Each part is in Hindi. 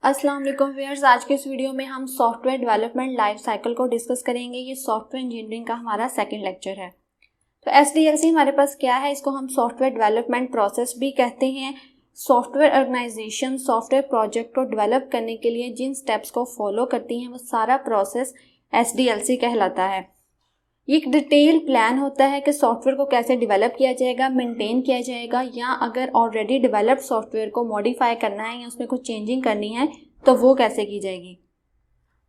अस्सलाम वालेकुम व्यूअर्स, आज के इस वीडियो में हम सॉफ्टवेयर डेवलपमेंट लाइफ साइकिल को डिस्कस करेंगे। ये सॉफ्टवेयर इंजीनियरिंग का हमारा सेकंड लेक्चर है। तो SDLC हमारे पास क्या है, इसको हम सॉफ्टवेयर डेवलपमेंट प्रोसेस भी कहते हैं। सॉफ्टवेयर ऑर्गेनाइजेशन सॉफ्टवेयर प्रोजेक्ट को डेवलप करने के लिए जिन स्टेप्स को फॉलो करती हैं वो सारा प्रोसेस SDLC कहलाता है। ये एक डिटेल प्लान होता है कि सॉफ्टवेयर को कैसे डेवलप किया जाएगा, मेंटेन किया जाएगा, या अगर ऑलरेडी डेवलप्ड सॉफ्टवेयर को मॉडिफाई करना है या उसमें कुछ चेंजिंग करनी है तो वो कैसे की जाएगी।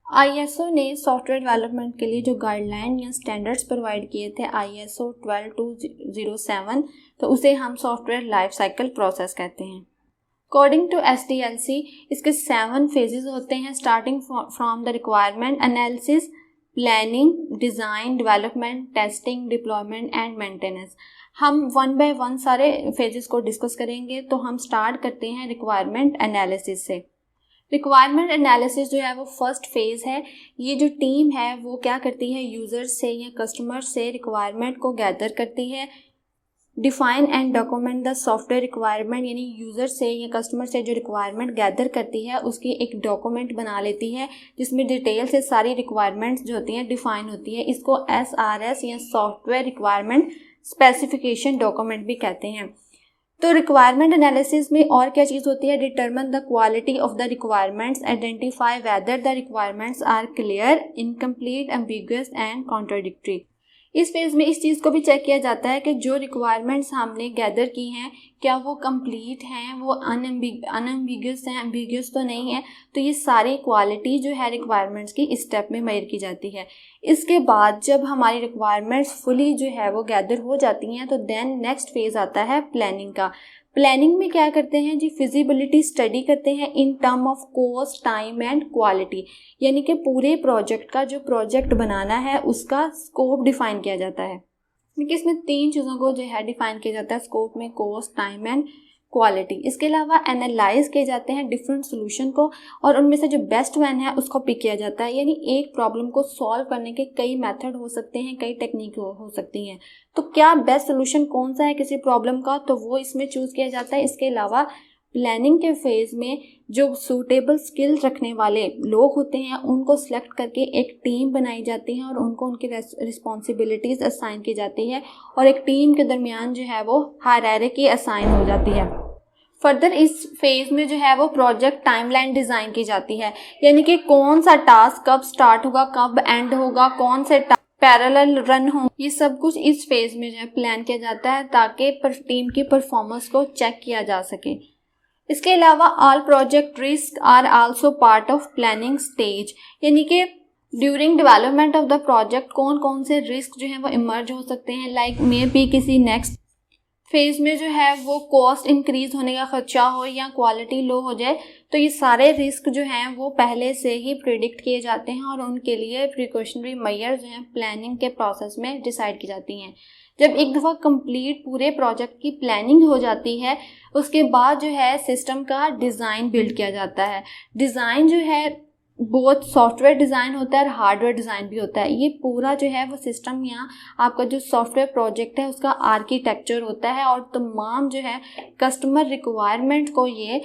ISO ने सॉफ्टवेयर डेवलपमेंट के लिए जो गाइडलाइन या स्टैंडर्ड्स प्रोवाइड किए थे ISO 12207, तो उसे हम सॉफ्टवेयर लाइफ साइकिल प्रोसेस कहते हैं। अकॉर्डिंग टू SDLC इसके 7 फेजेस होते हैं, starting from the requirement analysis, planning, design, development, testing, deployment and maintenance. हम वन बाय वन सारे फेजेस को डिस्कस करेंगे। तो हम स्टार्ट करते हैं रिक्वायरमेंट एनालिसिस से। रिक्वायरमेंट एनालिसिस जो है वो फर्स्ट फेज़ है। ये जो टीम है वो क्या करती है, यूज़र्स से या कस्टमर से रिक्वायरमेंट को गैदर करती है। Define and document the software requirement, यानी यूज़र से या कस्टमर से जो रिक्वायरमेंट गैदर करती है उसकी एक डॉक्यूमेंट बना लेती है जिसमें डिटेल से सारी रिक्वायरमेंट्स जो होती हैं डिफाइन होती है। इसको SRS या सॉफ्टवेयर रिक्वायरमेंट स्पेसिफिकेशन डॉक्यूमेंट भी कहते हैं। तो रिक्वायरमेंट एनालिसिस में और क्या चीज़ होती है, determine the quality of the requirements, identify whether the requirements are clear, incomplete, ambiguous and contradictory. इस फेज़ में इस चीज़ को भी चेक किया जाता है कि जो रिक्वायरमेंट्स हमने गैदर की हैं क्या वो कंप्लीट हैं, वो अनएम्बिगुअस हैं, एम्बिगुअस तो नहीं है। तो ये सारी क्वालिटी जो है रिक्वायरमेंट्स की इस स्टेप में मेजर की जाती है। इसके बाद जब हमारी रिक्वायरमेंट्स फुली जो है वो गैदर हो जाती हैं तो देन नेक्स्ट फेज़ आता है प्लानिंग का। प्लानिंग में क्या करते हैं जी, फिजिबिलिटी स्टडी करते हैं in term of cost, time and quality, यानी कि पूरे प्रोजेक्ट का जो प्रोजेक्ट बनाना है उसका स्कोप डिफाइन किया जाता है। क्योंकि इसमें 3 चीज़ों को जो है डिफाइन किया जाता है स्कोप में, कॉस्ट, टाइम एंड क्वालिटी। इसके अलावा एनालाइज किए जाते हैं डिफरेंट सोल्यूशन को और उनमें से जो बेस्ट वन है उसको पिक किया जाता है। यानी एक प्रॉब्लम को सॉल्व करने के कई मेथड हो सकते हैं, कई टेक्निक हो सकती हैं। तो क्या बेस्ट सोल्यूशन कौन सा है किसी प्रॉब्लम का, तो वो इसमें चूज़ किया जाता है। इसके अलावा प्लानिंग के फेज़ में जो सूटेबल स्किल रखने वाले लोग होते हैं उनको सिलेक्ट करके एक टीम बनाई जाती है और उनको उनकी रिस्पॉन्सिबिलिटीज़ असाइन की जाती है और एक टीम के दरमियान जो है वो हायरार्की असाइन हो जाती है। फर्दर इस फेज़ में जो है वो प्रोजेक्ट टाइमलाइन डिज़ाइन की जाती है, यानी कि कौन सा टास्क कब स्टार्ट होगा, कब एंड होगा, कौन से पैरेलल रन हो, ये सब कुछ इस फेज़ में जो है प्लान किया जाता है ताकि टीम की परफॉर्मेंस को चेक किया जा सके। इसके अलावा all project risk are also part of planning stage, यानी कि during development of the project कौन कौन से रिस्क जो है वो इमर्ज हो सकते हैं। लाइक मे बी किसी नेक्स्ट फेज़ में जो है वो कॉस्ट इंक्रीज़ होने का खर्चा हो या क्वालिटी लो हो जाए, तो ये सारे रिस्क जो हैं वो पहले से ही प्रिडिक्ट किए जाते हैं और उनके लिए प्रिकॉशनरी मेजर्स जो हैं प्लानिंग के प्रोसेस में डिसाइड की जाती हैं। जब एक दफ़ा कंप्लीट पूरे प्रोजेक्ट की प्लानिंग हो जाती है उसके बाद जो है सिस्टम का डिज़ाइन बिल्ड किया जाता है। डिज़ाइन जो है बहुत सॉफ्टवेयर डिज़ाइन होता है और हार्डवेयर डिज़ाइन भी होता है। ये पूरा जो है वो सिस्टम या आपका जो सॉफ्टवेयर प्रोजेक्ट है उसका आर्किटेक्चर होता है और तमाम जो है कस्टमर रिक्वायरमेंट को ये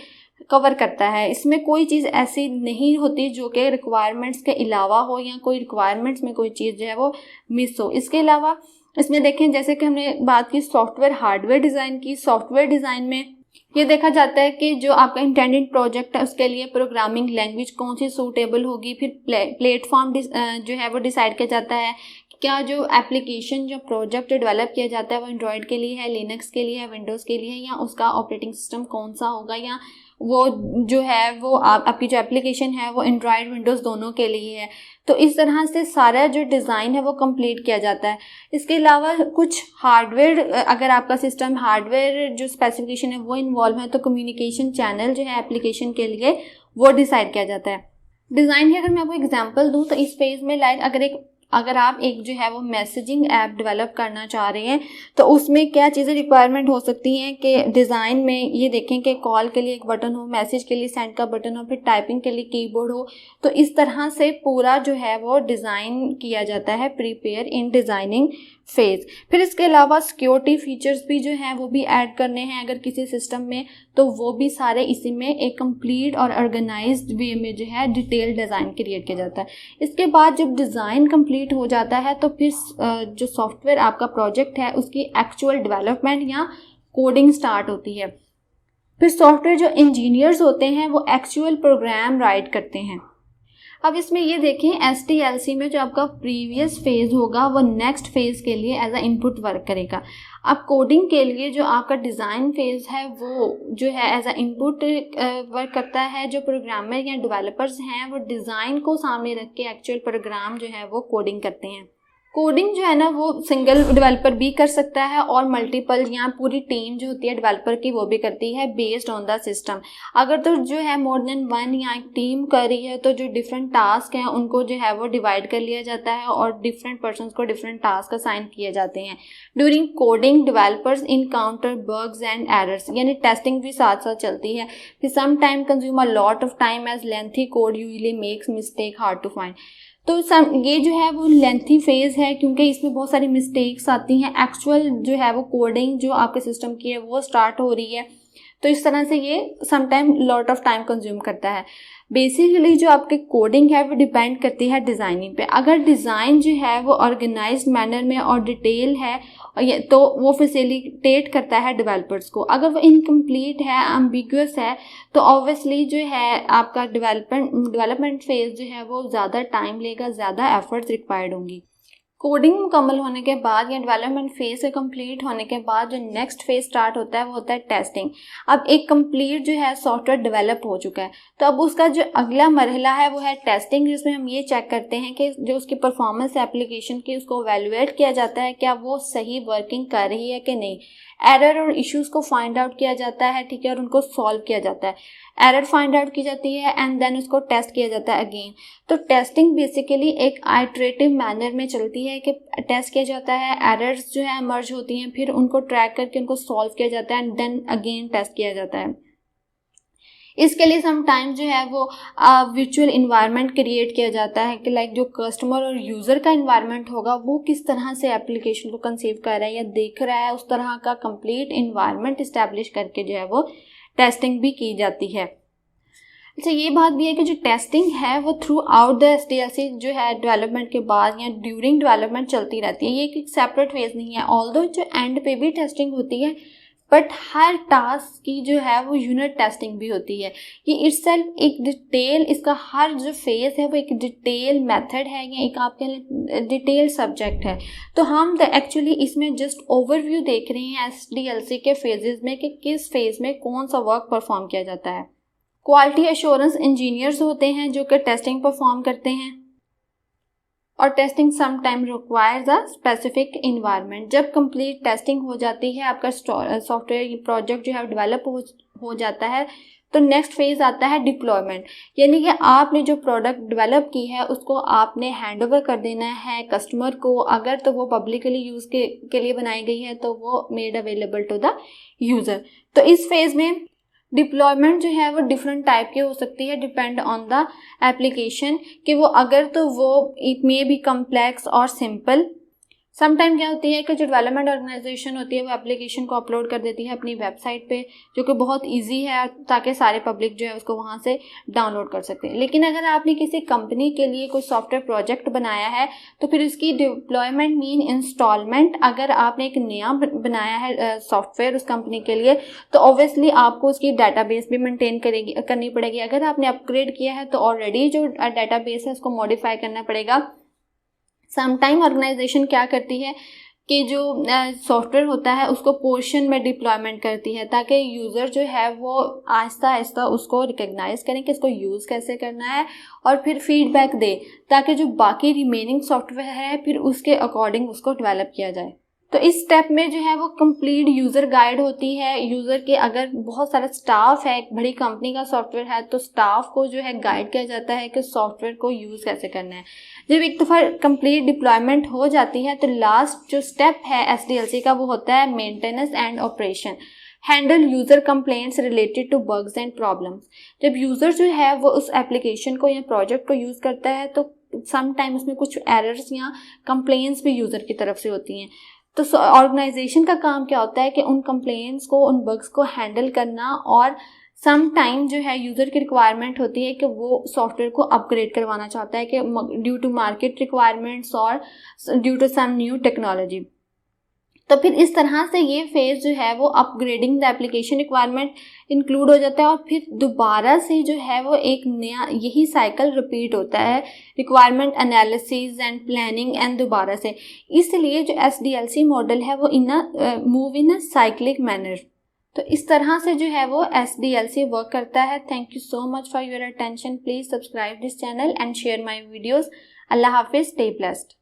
कवर करता है। इसमें कोई चीज़ ऐसी नहीं होती जो कि रिक्वायरमेंट्स के अलावा हो या कोई रिक्वायरमेंट्स में कोई चीज़ जो है वो मिस हो। इसके अलावा इसमें देखें जैसे कि हमने बात की सॉफ्टवेयर हार्डवेयर डिज़ाइन की, सॉफ्टवेयर डिज़ाइन में ये देखा जाता है कि जो आपका इंटेंडेड प्रोजेक्ट है उसके लिए प्रोग्रामिंग लैंग्वेज कौन सी सूटेबल होगी। फिर प्लेटफॉर्म जो है वो डिसाइड किया जाता है, क्या जो एप्लीकेशन जो प्रोजेक्ट डेवलप किया जाता है वो एंड्रॉयड के लिए है, लिनक्स के लिए है, विंडोज़ के लिए है, या उसका ऑपरेटिंग सिस्टम कौन सा होगा, या वो जो है वो आपकी जो एप्लीकेशन है वो एंड्रॉयड विंडोज़ दोनों के लिए है। तो इस तरह से सारा जो डिज़ाइन है वो कंप्लीट किया जाता है। इसके अलावा कुछ हार्डवेयर, अगर आपका सिस्टम हार्डवेयर जो स्पेसिफिकेशन है वो इन्वॉल्व है तो कम्युनिकेशन चैनल जो है एप्लीकेशन के लिए वो डिसाइड किया जाता है। डिज़ाइन की अगर मैं आपको एग्जांपल दूं तो इस फेज़ में लाइक अगर एक अगर आप एक जो है वो मैसेजिंग ऐप डेवलप करना चाह रहे हैं तो उसमें क्या चीज़ें रिक्वायरमेंट हो सकती हैं कि डिज़ाइन में ये देखें कि कॉल के लिए एक बटन हो, मैसेज के लिए सेंड का बटन हो, फिर टाइपिंग के लिए कीबोर्ड हो। तो इस तरह से पूरा जो है वो डिज़ाइन किया जाता है प्रिपेयर इन डिज़ाइनिंग फेज़। फिर इसके अलावा सिक्योरिटी फीचर्स भी जो हैं वो भी ऐड करने हैं अगर किसी सिस्टम में, तो वो भी सारे इसी में एक कंप्लीट और ऑर्गेनाइज्ड वे में जो है डिटेल डिज़ाइन क्रिएट किया जाता है। इसके बाद जब डिज़ाइन कंप्लीट हो जाता है तो फिर जो सॉफ्टवेयर आपका प्रोजेक्ट है उसकी एक्चुअल डेवलपमेंट या कोडिंग स्टार्ट होती है। फिर सॉफ्टवेयर जो इंजीनियर्स होते हैं वो एक्चुअल प्रोग्राम राइट करते हैं। अब इसमें ये देखें SDLC में जो आपका प्रीवियस फेज़ होगा वो नेक्स्ट फेज़ के लिए एज अ इनपुट वर्क करेगा। अब कोडिंग के लिए जो आपका डिज़ाइन फेज़ है वो जो है एज अ इनपुट वर्क करता है। जो प्रोग्रामर या डेवलपर्स हैं वो डिज़ाइन को सामने रख के एक्चुअल प्रोग्राम जो है वो कोडिंग करते हैं। कोडिंग जो है ना वो सिंगल डेवलपर भी कर सकता है और मल्टीपल या पूरी टीम जो होती है डेवलपर की वो भी करती है बेस्ड ऑन द सिस्टम। अगर तो जो है मोर देन वन या एक टीम कर रही है तो जो डिफरेंट टास्क हैं उनको जो है वो डिवाइड कर लिया जाता है और डिफरेंट पर्सनस को डिफरेंट टास्क असाइन किए जाते हैं। During coding developers encounter bugs and errors, यानी टेस्टिंग भी साथ साथ चलती है। फिर some time consume a lot of time as lengthy code usually makes mistake hard to find. तो ये जो है वो लेंथी फेज़ है क्योंकि इसमें बहुत सारी मिस्टेक्स आती हैं। एक्चुअल जो है वो कोडिंग जो आपके सिस्टम की है वो स्टार्ट हो रही है, तो इस तरह से ये sometime lot of time consume करता है। बेसिकली जो आपकी कोडिंग है वो डिपेंड करती है डिज़ाइनिंग पे। अगर डिज़ाइन जो है वो ऑर्गेनाइज्ड मैनर में और डिटेल है तो वो फैसिलिटेट करता है डेवलपर्स को। अगर वो इनकम्प्लीट है, एम्बिगुअस है, तो ऑब्वियसली जो है आपका डेवलपमेंट फेज़ जो है वो ज़्यादा टाइम लेगा, ज़्यादा एफर्ट्स रिक्वायर्ड होंगी। कोडिंग मुकम्मल होने के बाद या डेवलपमेंट फेज़ से कंप्लीट होने के बाद जो नेक्स्ट फेज़ स्टार्ट होता है वो होता है टेस्टिंग। अब एक कंप्लीट जो है सॉफ्टवेयर डेवलप हो चुका है तो अब उसका जो अगला मरहला है वो है टेस्टिंग, जिसमें हम ये चेक करते हैं कि जो उसकी परफॉर्मेंस एप्लीकेशन की उसको वैल्यूएट किया जाता है, क्या वो सही वर्किंग कर रही है कि नहीं। एरर और इश्यूज़ को फाइंड आउट किया जाता है, ठीक है, और उनको सॉल्व किया जाता है। एरर फाइंड आउट की जाती है एंड देन उसको टेस्ट किया जाता है अगेन। तो टेस्टिंग बेसिकली एक आइटरेटिव मैनर में चलती है कि टेस्ट किया जाता है, एरर्स जो है इमर्ज होती हैं, फिर उनको ट्रैक करके उनको सॉल्व किया जाता है एंड देन अगेन टेस्ट किया जाता है। इसके लिए समटाइम जो है वो वर्चुअल इन्वायरमेंट क्रिएट किया जाता है कि लाइक जो कस्टमर और यूज़र का इन्वायरमेंट होगा वो किस तरह से एप्लीकेशन को कंसीव कर रहा है या देख रहा है, उस तरह का कंप्लीट इन्वायरमेंट इस्टेब्लिश करके जो है वो टेस्टिंग भी की जाती है। अच्छा, ये बात भी है कि जो टेस्टिंग है वो थ्रू आउट द SDLC जो है डेवलपमेंट के बाद या ड्यूरिंग डेवलपमेंट चलती रहती है। ये एक सेपरेट फेज़ नहीं है, ऑल्दो जो एंड पे भी टेस्टिंग होती है बट हर टास्क की जो है वो यूनिट टेस्टिंग भी होती है। ये इटसेल्फ एक डिटेल, इसका हर जो फेज़ है वो एक डिटेल मेथड है या एक आपके डिटेल सब्जेक्ट है। तो हम एक्चुअली इसमें जस्ट ओवरव्यू देख रहे हैं SDLC के फेजेस में कि किस फेज़ में कौन सा वर्क परफॉर्म किया जाता है। क्वालिटी एश्योरेंस इंजीनियर्स होते हैं जो कि टेस्टिंग परफॉर्म करते हैं और testing some time requires a specific environment. जब कंप्लीट टेस्टिंग हो जाती है, आपका सॉफ्टवेयर प्रोजेक्ट जो है डेवलप हो जाता है, तो नेक्स्ट फेज़ आता है डिप्लॉयमेंट, यानी कि आपने जो प्रोडक्ट डेवलप की है उसको आपने हैंड ओवर कर देना है कस्टमर को। अगर तो वो पब्लिकली यूज़ के लिए बनाई गई है तो वो made available to the user. तो इस फेज़ में डिप्लॉयमेंट जो है वो डिफरेंट टाइप की हो सकती है डिपेंड ऑन द एप्लीकेशन कि वो अगर तो वो इट मे बी कम्प्लेक्स और सिंपल। समटाइम क्या होती है कि जो डेवलपमेंट ऑर्गेनाइजेशन होती है वो एप्लीकेशन को अपलोड कर देती है अपनी वेबसाइट पे, जो कि बहुत इजी है ताकि सारे पब्लिक जो है उसको वहाँ से डाउनलोड कर सकते हैं। लेकिन अगर आपने किसी कंपनी के लिए कोई सॉफ्टवेयर प्रोजेक्ट बनाया है तो फिर उसकी डिप्लॉयमेंट मीन इंस्टॉलमेंट। अगर आपने एक नया बनाया है सॉफ्टवेयर उस कंपनी के लिए तो ऑब्वियसली आपको उसकी डाटाबेस भी मेंटेन करनी पड़ेगी। अगर आपने अपग्रेड किया है तो ऑलरेडी जो डाटाबेस है उसको मॉडिफाई करना पड़ेगा। समटाइम ऑर्गेनाइजेशन क्या करती है कि जो सॉफ्टवेयर होता है उसको पोर्शन में डिप्लॉयमेंट करती है ताकि यूज़र जो है वो आहिस्ता आहिस्ता उसको रिकग्नाइज करें कि इसको यूज़ कैसे करना है और फिर फीडबैक दे ताकि जो बाकी रिमेनिंग सॉफ्टवेयर है फिर उसके अकॉर्डिंग उसको डेवलप किया जाए। तो इस स्टेप में जो है वो कंप्लीट यूज़र गाइड होती है। यूज़र के अगर बहुत सारा स्टाफ है, एक बड़ी कंपनी का सॉफ्टवेयर है, तो स्टाफ को जो है गाइड किया जाता है कि सॉफ्टवेयर को यूज़ कैसे करना है। जब एक दफ़ा कंप्लीट डिप्लॉयमेंट हो जाती है तो लास्ट जो स्टेप है SDLC का वो होता है maintenance and operation. Handle user complaints related to bugs and problems. जब यूज़र जो है वो उस एप्लीकेशन को या प्रोजेक्ट को यूज़ करता है तो सम टाइम उसमें कुछ एरर्स या कंप्लेंट्स भी यूज़र की तरफ से होती हैं। तो ऑर्गेनाइजेशन का काम क्या होता है कि उन कंप्लेंट्स को, उन बग्स को हैंडल करना, और सम टाइम जो है यूज़र की रिक्वायरमेंट होती है कि वो सॉफ्टवेयर को अपग्रेड करवाना चाहता है कि ड्यू टू मार्केट रिक्वायरमेंट्स और due to some new technology. तो फिर इस तरह से ये फेज़ जो है वो upgrading the application requirement include हो जाता है, और फिर दोबारा से जो है वो एक नया यही साइकिल रिपीट होता है, requirement analysis and planning and दोबारा से। इसलिए जो SDLC मॉडल है वो move in a cyclic manner. तो इस तरह से जो है वो SDLC वर्क करता है। Thank you so much for your attention. Please subscribe this channel and share my videos. अल्लाह हाफिज़, स्टे ब्लेस्ड।